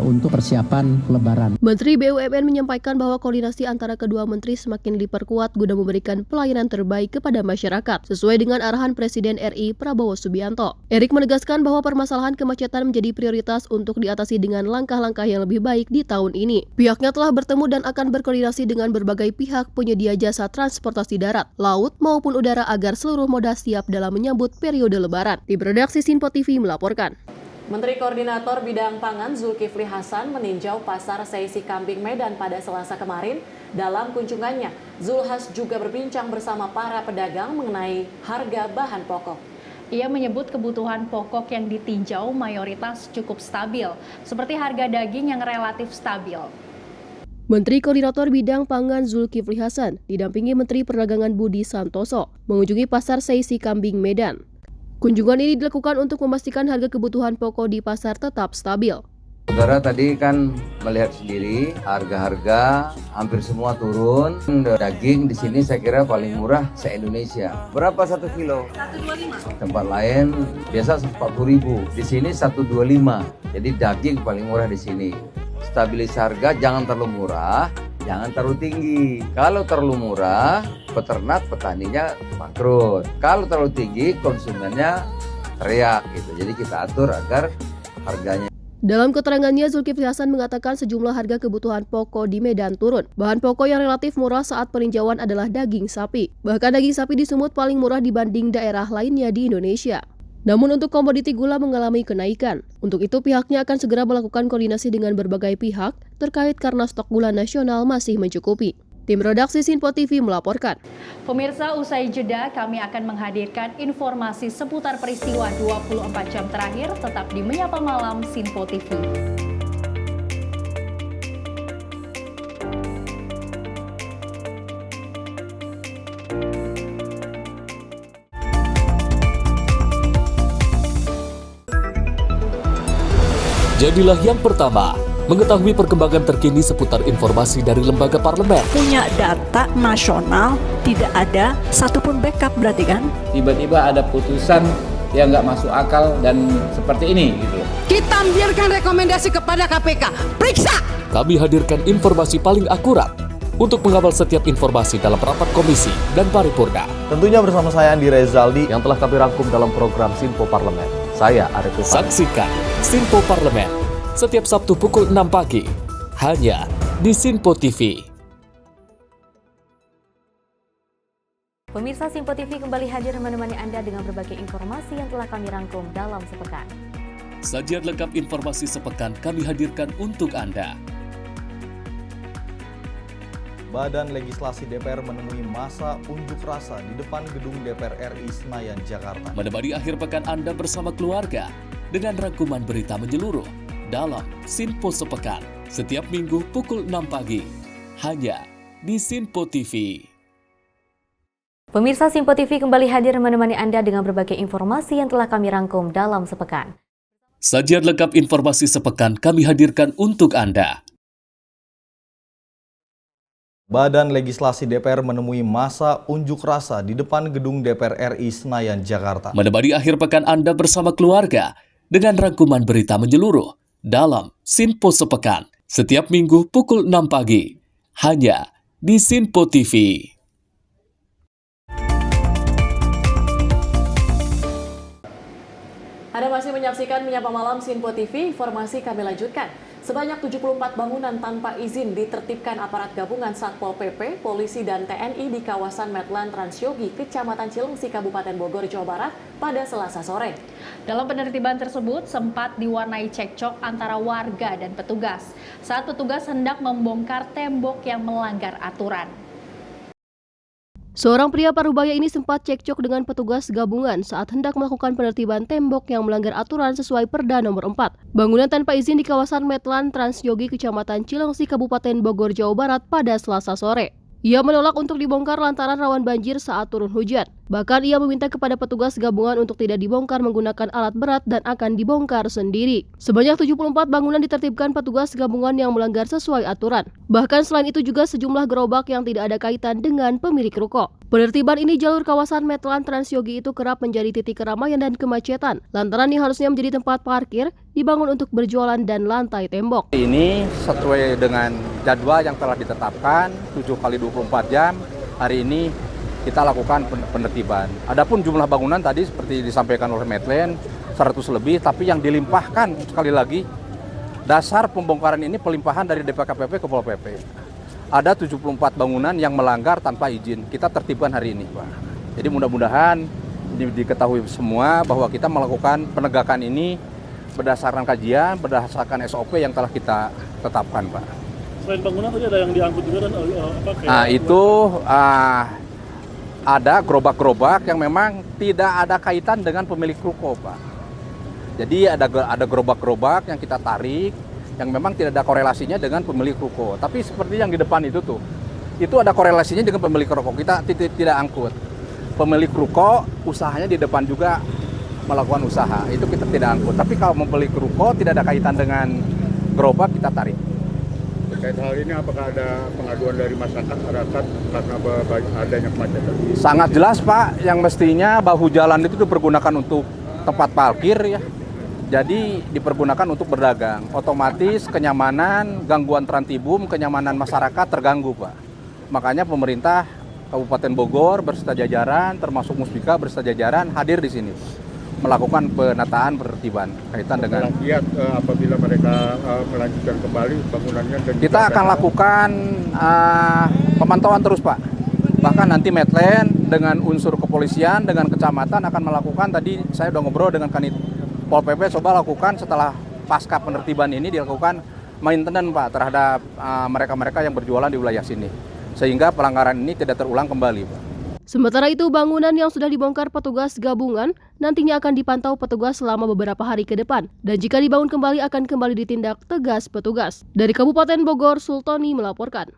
untuk persiapan Lebaran. Menteri BUMN menyampaikan bahwa koordinasi antara kedua menteri semakin diperkuat guna memberikan pelayanan terbaik kepada masyarakat sesuai dengan arahan Presiden RI Prabowo Subianto. Erick menegaskan bahwa permasalahan kemacetan menjadi prioritas untuk diatasi dengan langkah-langkah yang lebih baik di tahun ini. Pihaknya telah bertemu dan akan berkoordinasi dengan berbagai pihak penyedia jasa transportasi darat, laut maupun udara agar seluruh moda siap dalam menyambut periode Lebaran. Tim redaksi Sinpo TV melaporkan. Menteri Koordinator Bidang Pangan Zulkifli Hasan meninjau pasar Seisi Kambing Medan pada Selasa kemarin. Dalam kunjungannya, Zulhas juga berbincang bersama para pedagang mengenai harga bahan pokok. Ia menyebut kebutuhan pokok yang ditinjau mayoritas cukup stabil, seperti harga daging yang relatif stabil. Menteri Koordinator Bidang Pangan Zulkifli Hasan didampingi Menteri Perdagangan Budi Santoso mengunjungi pasar Seisi Kambing Medan. Kunjungan ini dilakukan untuk memastikan harga kebutuhan pokok di pasar tetap stabil. Saudara tadi kan melihat sendiri harga-harga hampir semua turun. Daging di sini saya kira paling murah se-Indonesia. Berapa 1 kilo? 125. Tempat lain biasa 40.000. Di sini 125. Jadi daging paling murah di sini. Stabilis harga jangan terlalu murah, jangan terlalu tinggi. Kalau terlalu murah, peternak petaninya bangkrut. Kalau terlalu tinggi, konsumennya teriak gitu. Jadi kita atur agar harganya. Dalam keterangannya, Zulkifli Hasan mengatakan sejumlah harga kebutuhan pokok di Medan turun. Bahan pokok yang relatif murah saat peninjauan adalah daging sapi. Bahkan daging sapi di Sumut paling murah dibanding daerah lainnya di Indonesia. Namun untuk komoditi gula mengalami kenaikan. Untuk itu pihaknya akan segera melakukan koordinasi dengan berbagai pihak terkait karena stok gula nasional masih mencukupi. Tim redaksi Sinpo TV melaporkan. Pemirsa, usai jeda kami akan menghadirkan informasi seputar peristiwa 24 jam terakhir tetap di Menyapa Malam Sinpo TV. Jadilah yang pertama mengetahui perkembangan terkini seputar informasi dari lembaga parlemen. Punya data nasional, tidak ada satupun backup berarti kan? Tiba-tiba ada putusan yang nggak masuk akal dan seperti ini gitu. Kita biarkan rekomendasi kepada KPK, periksa! Kami hadirkan informasi paling akurat untuk mengawal setiap informasi dalam rapat komisi dan paripurna. Tentunya bersama saya Andi Rezaldi yang telah kami rangkum dalam program Sinpo Parlemen. Saya Arif Rifani. Saksikan Sinpo Parlemen setiap Sabtu pukul 6 pagi hanya di Sinpo TV. Pemirsa, Sinpo TV kembali hadir menemani Anda dengan berbagai informasi yang telah kami rangkum dalam sepekan. Sajian lengkap informasi sepekan kami hadirkan untuk Anda. Badan Legislasi DPR menemui masa unjuk rasa di depan gedung DPR RI Senayan, Jakarta. Menemani akhir pekan Anda bersama keluarga dengan rangkuman berita menyeluruh dalam Sinpo Sepekan setiap minggu pukul 6 pagi hanya di Sinpo TV. Pemirsa Sinpo TV kembali hadir menemani Anda dengan berbagai informasi yang telah kami rangkum dalam sepekan. Sajian lengkap informasi sepekan kami hadirkan untuk Anda. Badan Legislasi DPR menemui masa unjuk rasa di depan gedung DPR RI Senayan, Jakarta. Menemani akhir pekan Anda bersama keluarga dengan rangkuman berita menyeluruh dalam Sinpo Sepekan setiap minggu pukul 6 pagi hanya di Sinpo TV. Anda masih menyaksikan Menyapa Malam Sinpo TV, informasi kami lanjutkan. Sebanyak 74 bangunan tanpa izin ditertibkan aparat gabungan Satpol PP, Polisi, dan TNI di kawasan Medland Transyogi, Kecamatan Cilengsi, Kabupaten Bogor, Jawa Barat pada Selasa sore. Dalam penertiban tersebut sempat diwarnai cekcok antara warga dan petugas saat petugas hendak membongkar tembok yang melanggar aturan. Seorang pria parubaya ini sempat cekcok dengan petugas gabungan saat hendak melakukan penertiban tembok yang melanggar aturan sesuai Perda nomor 4. Bangunan tanpa izin di kawasan Medland Transyogi, Kecamatan Cilengsi, Kabupaten Bogor, Jawa Barat pada Selasa sore. Ia menolak untuk dibongkar lantaran rawan banjir saat turun hujan. Bahkan ia meminta kepada petugas gabungan untuk tidak dibongkar menggunakan alat berat dan akan dibongkar sendiri. Sebanyak 74 bangunan ditertibkan petugas gabungan yang melanggar sesuai aturan. Bahkan selain itu juga sejumlah gerobak yang tidak ada kaitan dengan pemilik ruko. Penertiban ini jalur kawasan Medland Transyogi itu kerap menjadi titik keramaian dan kemacetan, lantaran yang harusnya menjadi tempat parkir dibangun untuk berjualan dan lantai tembok. Ini sesuai dengan jadwal yang telah ditetapkan 7x24 jam. Hari ini kita lakukan penertiban. Adapun jumlah bangunan tadi seperti disampaikan oleh Medland 100 lebih, tapi yang dilimpahkan sekali lagi dasar pembongkaran ini pelimpahan dari DPKPP ke Pol PP. Ada 74 bangunan yang melanggar tanpa izin. Kita tertibkan hari ini, Pak. Jadi mudah-mudahan diketahui semua bahwa kita melakukan penegakan ini berdasarkan kajian, berdasarkan SOP yang telah kita tetapkan, Pak. Selain bangunan tadi ada yang diangkut juga dan apa? Nah, itu ada gerobak-gerobak yang memang tidak ada kaitan dengan pemilik ruko, Pak. Jadi ada gerobak-gerobak yang kita tarik yang memang tidak ada korelasinya dengan pemilik ruko. Tapi seperti yang di depan itu ada korelasinya dengan pemilik ruko. Kita tidak angkut. Pemilik ruko usahanya di depan juga melakukan usaha. Itu kita tidak angkut. Tapi kalau pemilik ruko tidak ada kaitan dengan gerobak, kita tarik. Terkait hal ini apakah ada pengaduan dari masyarakat karena adanya kemacetan? Sangat jelas, Pak. Yang mestinya bahu jalan itu dipergunakan untuk tempat parkir ya. Jadi dipergunakan untuk berdagang. Otomatis kenyamanan, gangguan trantibum, kenyamanan masyarakat terganggu, Pak. Makanya pemerintah Kabupaten Bogor berserta jajaran, termasuk Muspika berserta jajaran hadir di sini melakukan penataan penertiban kaitan dengan apabila mereka melanjutkan kembali bangunannya dan kita akan lakukan pemantauan terus, Pak. Bahkan nanti Medland dengan unsur kepolisian, dengan kecamatan akan melakukan, tadi saya udah ngobrol dengan Kanit Pol PP, coba lakukan setelah pasca penertiban ini dilakukan maintenance, Pak, terhadap mereka-mereka yang berjualan di wilayah sini. Sehingga pelanggaran ini tidak terulang kembali, Pak. Sementara itu, bangunan yang sudah dibongkar petugas gabungan nantinya akan dipantau petugas selama beberapa hari ke depan. Dan jika dibangun kembali akan kembali ditindak tegas petugas. Dari Kabupaten Bogor, Sultoni melaporkan.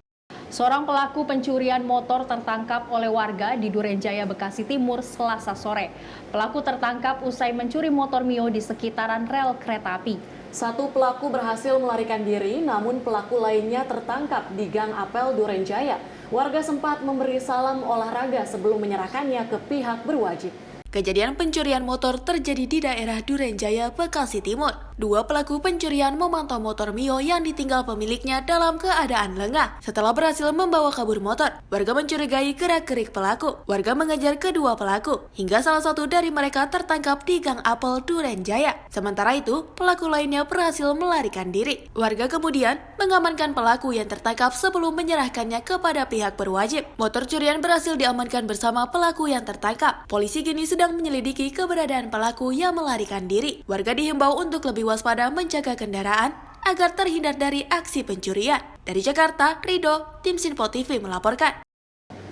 Seorang pelaku pencurian motor tertangkap oleh warga di Durenjaya, Bekasi Timur, Selasa sore. Pelaku tertangkap usai mencuri motor Mio di sekitaran rel kereta api. Satu pelaku berhasil melarikan diri, namun pelaku lainnya tertangkap di Gang Apel Durenjaya. Warga sempat memberi salam olahraga sebelum menyerahkannya ke pihak berwajib. Kejadian pencurian motor terjadi di daerah Durenjaya, Bekasi Timur. Dua pelaku pencurian memantau motor Mio yang ditinggal pemiliknya dalam keadaan lengah. Setelah berhasil membawa kabur motor, warga mencurigai gerak-gerik pelaku. Warga mengejar kedua pelaku, hingga salah satu dari mereka tertangkap di Gang Apel Durenjaya. Sementara itu, pelaku lainnya berhasil melarikan diri. Warga kemudian mengamankan pelaku yang tertangkap sebelum menyerahkannya kepada pihak berwajib. Motor curian berhasil diamankan bersama pelaku yang tertangkap. Polisi kini sedang menyelidiki keberadaan pelaku yang melarikan diri. Warga dihimbau untuk lebih waspada menjaga kendaraan agar terhindar dari aksi pencurian. Dari Jakarta, Rido, Tim Sinpo TV melaporkan.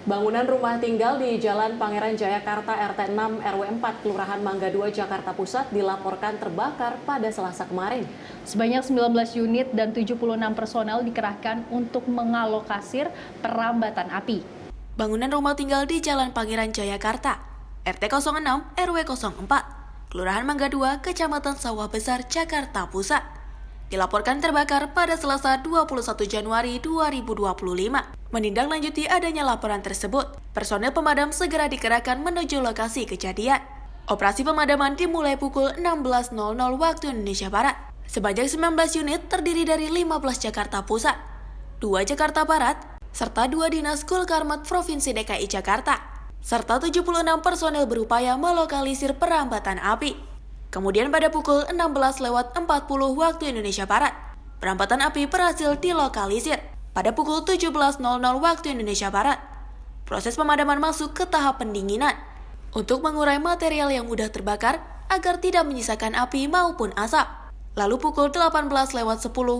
Bangunan rumah tinggal di Jalan Pangeran Jayakarta RT 6 RW 4 Kelurahan Mangga 2 Jakarta Pusat dilaporkan terbakar pada Selasa kemarin. Sebanyak 19 unit dan 76 personel dikerahkan untuk mengalokasir perambatan api. Bangunan rumah tinggal di Jalan Pangeran Jayakarta RT 06 RW 04 Kelurahan Mangga 2 Kecamatan Sawah Besar Jakarta Pusat dilaporkan terbakar pada Selasa 21 Januari 2025. Menindaklanjuti adanya laporan tersebut, personel pemadam segera dikerahkan menuju lokasi kejadian. Operasi pemadaman dimulai pukul 16.00 waktu Indonesia Barat. Sebanyak 19 unit terdiri dari 15 Jakarta Pusat, 2 Jakarta Barat, serta 2 Dinas Gulkarmat Provinsi DKI Jakarta, serta 76 personel berupaya melokalisir perambatan api. Kemudian pada pukul 16.40 waktu Indonesia Barat, perambatan api berhasil dilokalisir. Pada pukul 17.00 waktu Indonesia Barat, proses pemadaman masuk ke tahap pendinginan untuk mengurai material yang mudah terbakar agar tidak menyisakan api maupun asap. Lalu pukul 18.10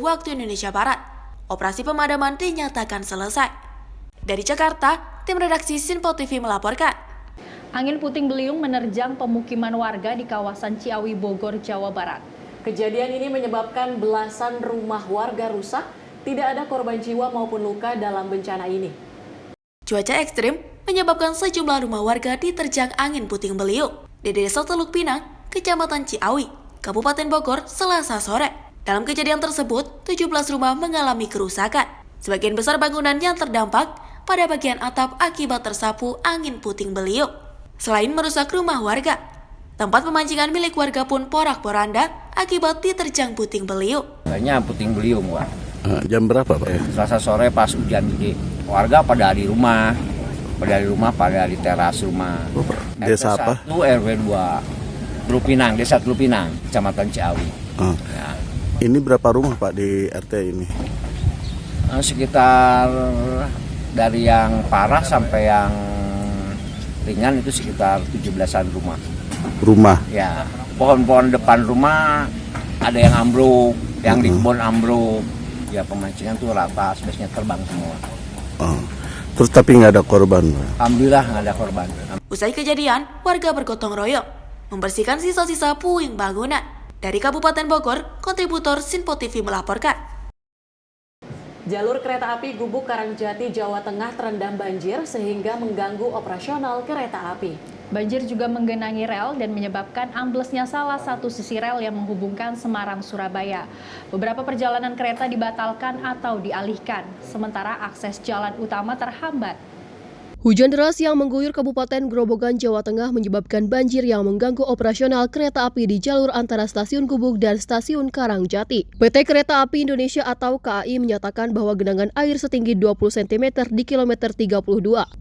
waktu Indonesia Barat, operasi pemadaman dinyatakan selesai. Dari Jakarta, tim redaksi Sinpo TV melaporkan. Angin puting beliung menerjang pemukiman warga di kawasan Ciawi, Bogor, Jawa Barat. Kejadian ini menyebabkan belasan rumah warga rusak. Tidak ada korban jiwa maupun luka dalam bencana ini. Cuaca ekstrim menyebabkan sejumlah rumah warga diterjang angin puting beliung di Desa Teluk Pinang, Kecamatan Ciawi, Kabupaten Bogor, Selasa sore. Dalam kejadian tersebut, 17 rumah mengalami kerusakan. Sebagian besar bangunan yang terdampak pada bagian atap akibat tersapu angin puting beliung. Selain merusak rumah warga, tempat pemancingan milik warga pun porak-poranda akibat diterjang puting beliung. Banyak puting beliung, Wak. Jam berapa, Pak? Selasa sore pas hujan gede. Warga pada di rumah, pada di teras rumah. Desa apa? RT 1 RW 2 Teluk Pinang, Desa Teluk Pinang, Kecamatan Ciawi. Ya. Ini berapa rumah, Pak, di RT ini? Sekitar dari yang parah sampai yang ringan itu sekitar 17-an rumah. Rumah? Ya, pohon-pohon depan rumah ada yang ambruk, yang di kebun ambruk. Ya, pemancingan tuh rata, spesiesnya terbang semua. Terus tapi nggak ada korban? Alhamdulillah nggak ada korban. Usai kejadian, warga bergotong royong membersihkan sisa-sisa puing bangunan. Dari Kabupaten Bogor, kontributor Sinpo TV melaporkan. Jalur kereta api Gubuk Karangjati, Jawa Tengah terendam banjir sehingga mengganggu operasional kereta api. Banjir juga menggenangi rel dan menyebabkan amblesnya salah satu sisi rel yang menghubungkan Semarang, Surabaya. Beberapa perjalanan kereta dibatalkan atau dialihkan, sementara akses jalan utama terhambat. Hujan deras yang mengguyur Kabupaten Grobogan, Jawa Tengah menyebabkan banjir yang mengganggu operasional kereta api di jalur antara Stasiun Gubuk dan Stasiun Karangjati. PT Kereta Api Indonesia atau KAI menyatakan bahwa genangan air setinggi 20 cm di kilometer 32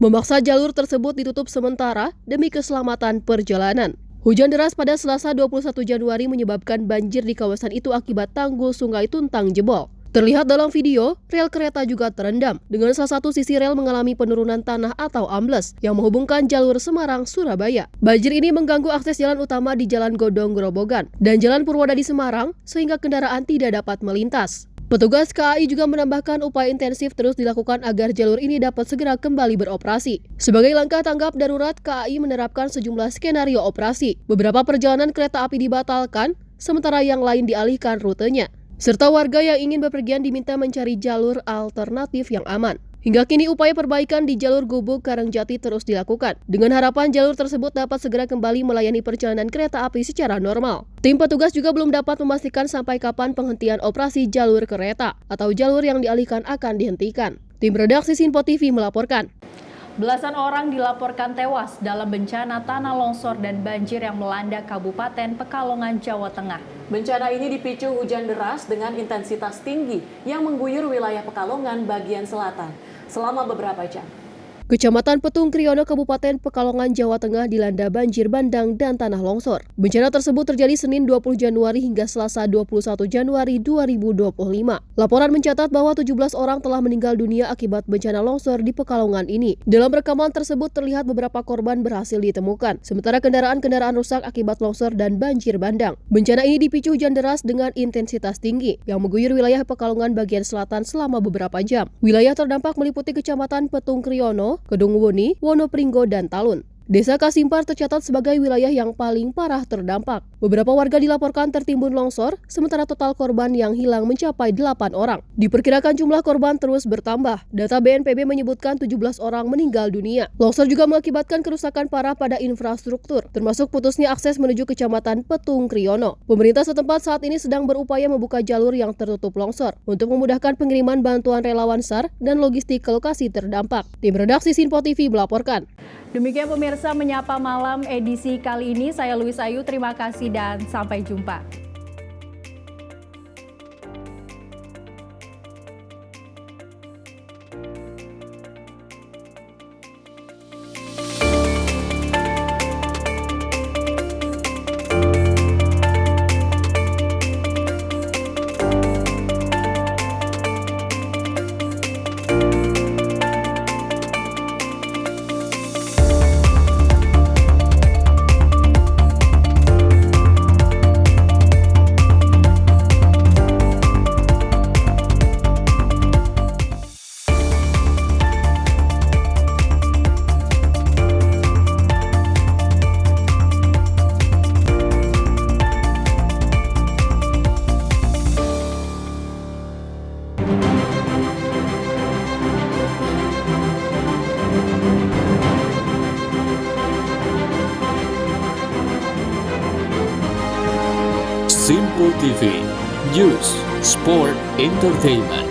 memaksa jalur tersebut ditutup sementara demi keselamatan perjalanan. Hujan deras pada Selasa 21 Januari menyebabkan banjir di kawasan itu akibat tanggul Sungai Tuntang jebol. Terlihat dalam video, rel kereta juga terendam, dengan salah satu sisi rel mengalami penurunan tanah atau ambles yang menghubungkan jalur Semarang-Surabaya. Banjir ini mengganggu akses jalan utama di Jalan Godong Grobogan dan Jalan Purwodadi Semarang, sehingga kendaraan tidak dapat melintas. Petugas KAI juga menambahkan upaya intensif terus dilakukan agar jalur ini dapat segera kembali beroperasi. Sebagai langkah tanggap darurat, KAI menerapkan sejumlah skenario operasi. Beberapa perjalanan kereta api dibatalkan, sementara yang lain dialihkan rutenya. Serta warga yang ingin bepergian diminta mencari jalur alternatif yang aman. Hingga kini upaya perbaikan di jalur Gubuk Karangjati terus dilakukan, dengan harapan jalur tersebut dapat segera kembali melayani perjalanan kereta api secara normal. Tim petugas juga belum dapat memastikan sampai kapan penghentian operasi jalur kereta atau jalur yang dialihkan akan dihentikan. Tim redaksi Sinpo TV melaporkan. Belasan orang dilaporkan tewas dalam bencana tanah longsor dan banjir yang melanda Kabupaten Pekalongan, Jawa Tengah. Bencana ini dipicu hujan deras dengan intensitas tinggi yang mengguyur wilayah Pekalongan bagian selatan selama beberapa jam. Kecamatan Petung Kriono, Kabupaten Pekalongan, Jawa Tengah dilanda banjir bandang dan tanah longsor. Bencana tersebut terjadi Senin 20 Januari hingga Selasa 21 Januari 2025. Laporan mencatat bahwa 17 orang telah meninggal dunia akibat bencana longsor di Pekalongan ini. Dalam rekaman tersebut terlihat beberapa korban berhasil ditemukan, sementara kendaraan-kendaraan rusak akibat longsor dan banjir bandang. Bencana ini dipicu hujan deras dengan intensitas tinggi yang mengguyur wilayah Pekalongan bagian selatan selama beberapa jam. Wilayah terdampak meliputi Kecamatan Petung Kriono, Kedungwuni, Wonopringgo, dan Talun. Desa Kasimpar tercatat sebagai wilayah yang paling parah terdampak. Beberapa warga dilaporkan tertimbun longsor, sementara total korban yang hilang mencapai 8 orang. Diperkirakan jumlah korban terus bertambah. Data BNPB menyebutkan 17 orang meninggal dunia. Longsor juga mengakibatkan kerusakan parah pada infrastruktur, termasuk putusnya akses menuju Kecamatan Petung Kriyono. Pemerintah setempat saat ini sedang berupaya membuka jalur yang tertutup longsor untuk memudahkan pengiriman bantuan relawan SAR dan logistik ke lokasi terdampak. Tim redaksi Sinpo TV melaporkan. Demikian pemirsa Menyapa Malam edisi kali ini. Saya Luis Ayu, terima kasih dan sampai jumpa. Simpo TV, News, Sport, Entertainment.